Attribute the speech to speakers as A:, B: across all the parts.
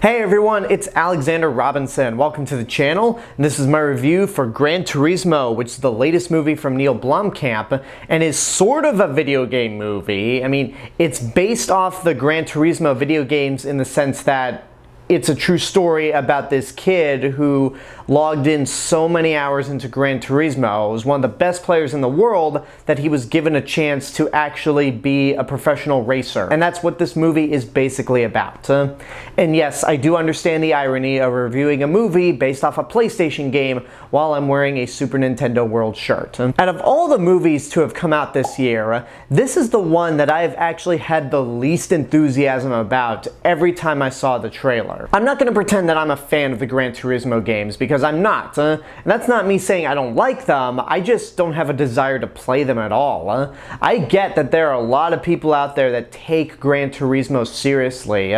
A: Hey everyone, it's Alexander Robinson. Welcome to the channel. And this is my review for Gran Turismo, which is the latest movie from Neill Blomkamp and is sort of a video game movie. I mean, it's based off the Gran Turismo video games in the sense that it's a true story about this kid who logged in so many hours into Gran Turismo. He was one of the best players in the world that he was given a chance to actually be a professional racer. And that's what this movie is basically about. And yes, I do understand the irony of reviewing a movie based off a PlayStation game while I'm wearing a Super Nintendo World shirt. Out of all the movies to have come out this year, this is the one that I've actually had the least enthusiasm about every time I saw the trailer. I'm not going to pretend that I'm a fan of the Gran Turismo games because I'm not. And that's not me saying I don't like them, I just don't have a desire to play them at all. I get that there are a lot of people out there that take Gran Turismo seriously,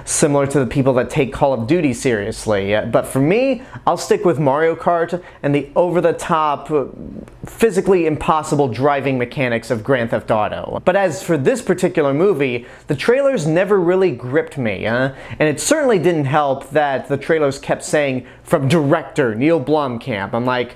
A: similar to the people that take Call of Duty seriously. But for me, I'll stick with Mario Kart and the over-the-top, physically impossible driving mechanics of Grand Theft Auto. But as for this particular movie, the trailers never really gripped me, and it certainly didn't help that the trailers kept saying, from director Neill Blomkamp. I'm like,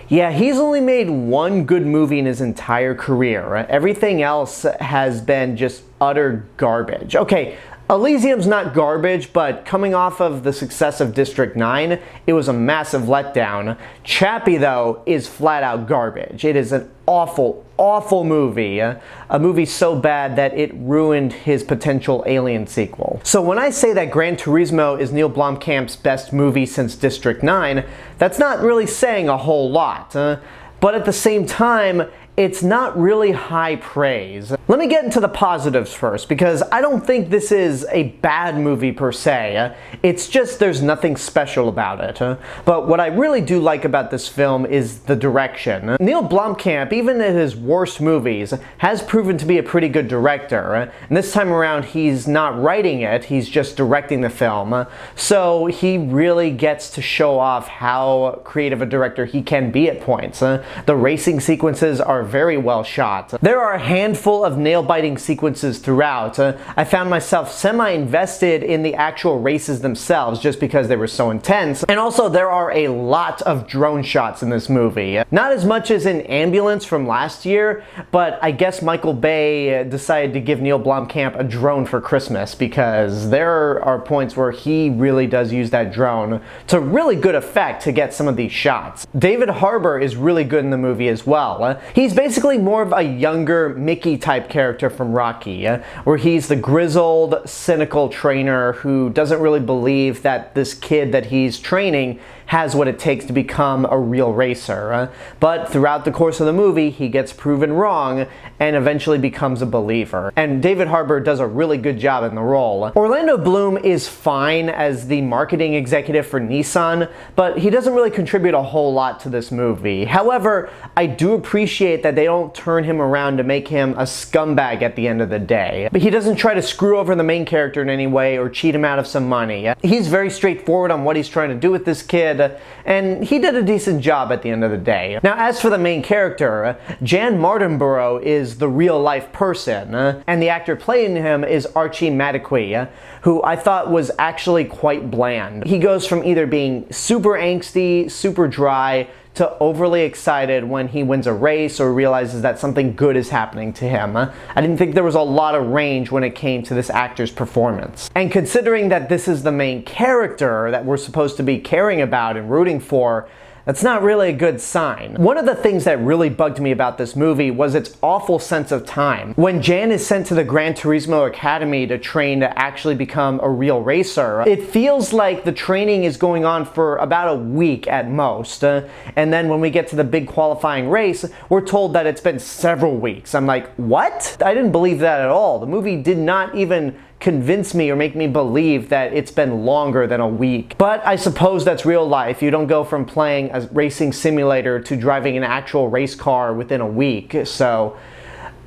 A: yeah, he's only made one good movie in his entire career. Everything else has been just utter garbage. Okay, Elysium's not garbage, but coming off of the success of District 9, it was a massive letdown. Chappie, though, is flat out garbage. It is an awful, awful movie. A movie so bad that it ruined his potential Alien sequel. So when I say that Gran Turismo is Neill Blomkamp's best movie since District 9, that's not really saying a whole lot. But at the same time, it's not really high praise. Let me get into the positives first, because I don't think this is a bad movie per se. It's just there's nothing special about it. But what I really do like about this film is the direction. Neill Blomkamp, even in his worst movies, has proven to be a pretty good director. And this time around, he's not writing it, he's just directing the film. So he really gets to show off how creative a director he can be at points. The racing sequences are very well shot. There are a handful of nail-biting sequences throughout. I found myself semi-invested in the actual races themselves just because they were so intense. And also there are a lot of drone shots in this movie. Not as much as in Ambulance from last year, but I guess Michael Bay decided to give Neill Blomkamp a drone for Christmas, because there are points where he really does use that drone to really good effect to get some of these shots. David Harbour is really good in the movie as well. He's basically more of a younger Mickey type character from Rocky, where he's the grizzled, cynical trainer who doesn't really believe that this kid that he's training has what it takes to become a real racer. But throughout the course of the movie, he gets proven wrong and eventually becomes a believer. And David Harbour does a really good job in the role. Orlando Bloom is fine as the marketing executive for Nissan, but he doesn't really contribute a whole lot to this movie. However, I do appreciate that they don't turn him around to make him a scumbag at the end of the day. But he doesn't try to screw over the main character in any way or cheat him out of some money. He's very straightforward on what he's trying to do with this kid, and he did a decent job at the end of the day. Now, as for the main character, Jan Mardenborough is the real-life person, and the actor playing him is Archie Madekwe, who I thought was actually quite bland. He goes from either being super angsty, super dry, to overly excited when he wins a race or realizes that something good is happening to him. I didn't think there was a lot of range when it came to this actor's performance. And considering that this is the main character that we're supposed to be caring about and rooting for, that's not really a good sign. One of the things that really bugged me about this movie was its awful sense of time. When Jan is sent to the Gran Turismo Academy to train to actually become a real racer, it feels like the training is going on for about a week at most. And then when we get to the big qualifying race, we're told that it's been several weeks. I'm like, what? I didn't believe that at all. The movie did not even convince me or make me believe that it's been longer than a week. But I suppose that's real life. You don't go from playing a racing simulator to driving an actual race car within a week. So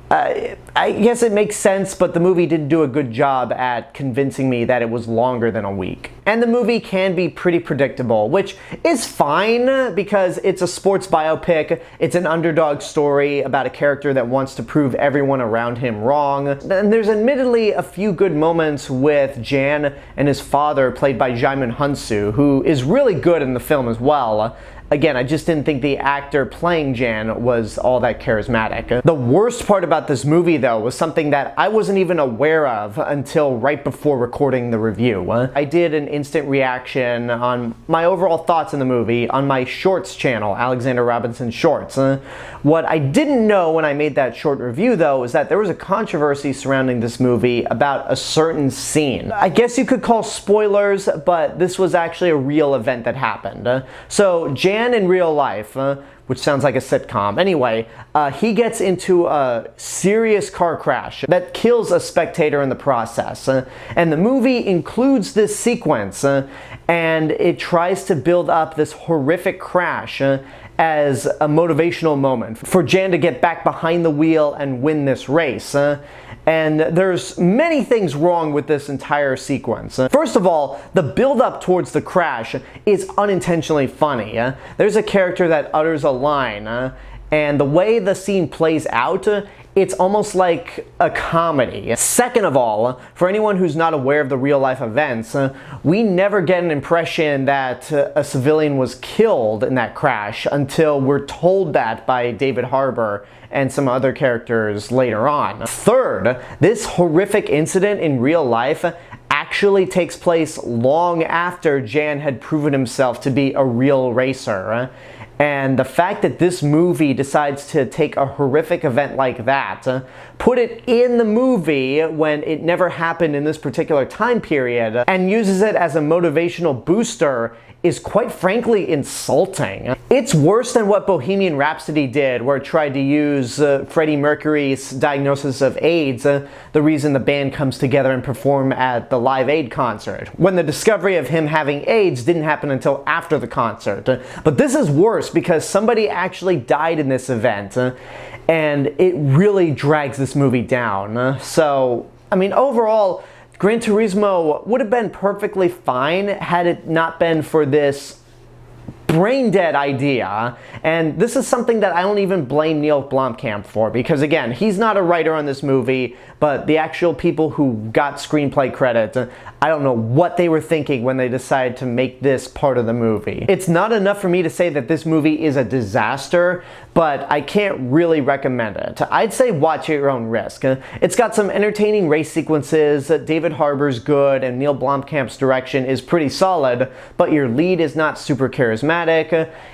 A: I guess it makes sense, but the movie didn't do a good job at convincing me that it was longer than a week. And the movie can be pretty predictable, which is fine because it's a sports biopic, it's an underdog story about a character that wants to prove everyone around him wrong. And there's admittedly a few good moments with Jan and his father, played by Djimon Hounsou, who is really good in the film as well. Again, I just didn't think the actor playing Jan was all that charismatic. The worst part about this movie, though, was something that I wasn't even aware of until right before recording the review. I did an instant reaction on my overall thoughts in the movie on my Shorts channel, Alexander Robinson Shorts. What I didn't know when I made that short review, though, is that there was a controversy surrounding this movie about a certain scene. I guess you could call spoilers, but this was actually a real event that happened. So Jan in real life, which sounds like a sitcom. Anyway, he gets into a serious car crash that kills a spectator in the process. And the movie includes this sequence, and it tries to build up this horrific crash as a motivational moment for Jan to get back behind the wheel and win this race. And there's many things wrong with this entire sequence. First of all, the build-up towards the crash is unintentionally funny. There's a character that utters a line, and the way the scene plays out, it's almost like a comedy. Second of all, for anyone who's not aware of the real-life events, we never get an impression that a civilian was killed in that crash until we're told that by David Harbour and some other characters later on. Third, this horrific incident in real life actually takes place long after Jan had proven himself to be a real racer. And the fact that this movie decides to take a horrific event like that, put it in the movie when it never happened in this particular time period, and uses it as a motivational booster is quite frankly insulting. It's worse than what Bohemian Rhapsody did, where it tried to use Freddie Mercury's diagnosis of AIDS, the reason the band comes together and perform at the Live Aid concert, when the discovery of him having AIDS didn't happen until after the concert. But this is worse because somebody actually died in this event, and it really drags this movie down. So, I mean, overall, Gran Turismo would have been perfectly fine had it not been for this brain dead idea, and this is something that I don't even blame Neill Blomkamp for, because again, he's not a writer on this movie, but the actual people who got screenplay credit, I don't know what they were thinking when they decided to make this part of the movie. It's not enough for me to say that this movie is a disaster, but I can't really recommend it. I'd say watch at your own risk. It's got some entertaining race sequences, David Harbour's good, and Neill Blomkamp's direction is pretty solid, but your lead is not super charismatic.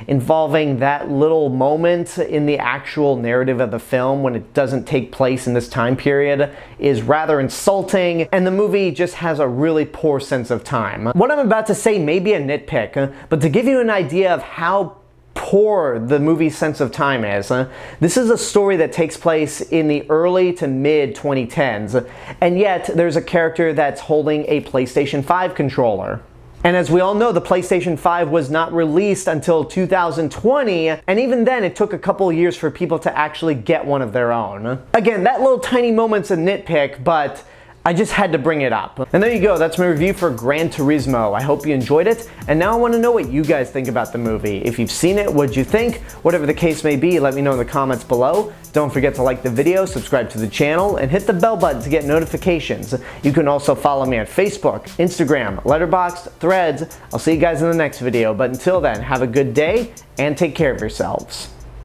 A: Involving that little moment in the actual narrative of the film when it doesn't take place in this time period is rather insulting, and the movie just has a really poor sense of time. What I'm about to say may be a nitpick, but to give you an idea of how poor the movie's sense of time is, this is a story that takes place in the early to mid 2010s, and yet there's a character that's holding a PlayStation 5 controller. And as we all know, the PlayStation 5 was not released until 2020, and even then it took a couple years for people to actually get one of their own. Again, that little tiny moment's a nitpick, but I just had to bring it up. And there you go, that's my review for Gran Turismo. I hope you enjoyed it, and now I want to know what you guys think about the movie. If you've seen it, what'd you think? Whatever the case may be, let me know in the comments below. Don't forget to like the video, subscribe to the channel, and hit the bell button to get notifications. You can also follow me on Facebook, Instagram, Letterboxd, Threads. I'll see you guys in the next video, but until then, have a good day, and take care of yourselves.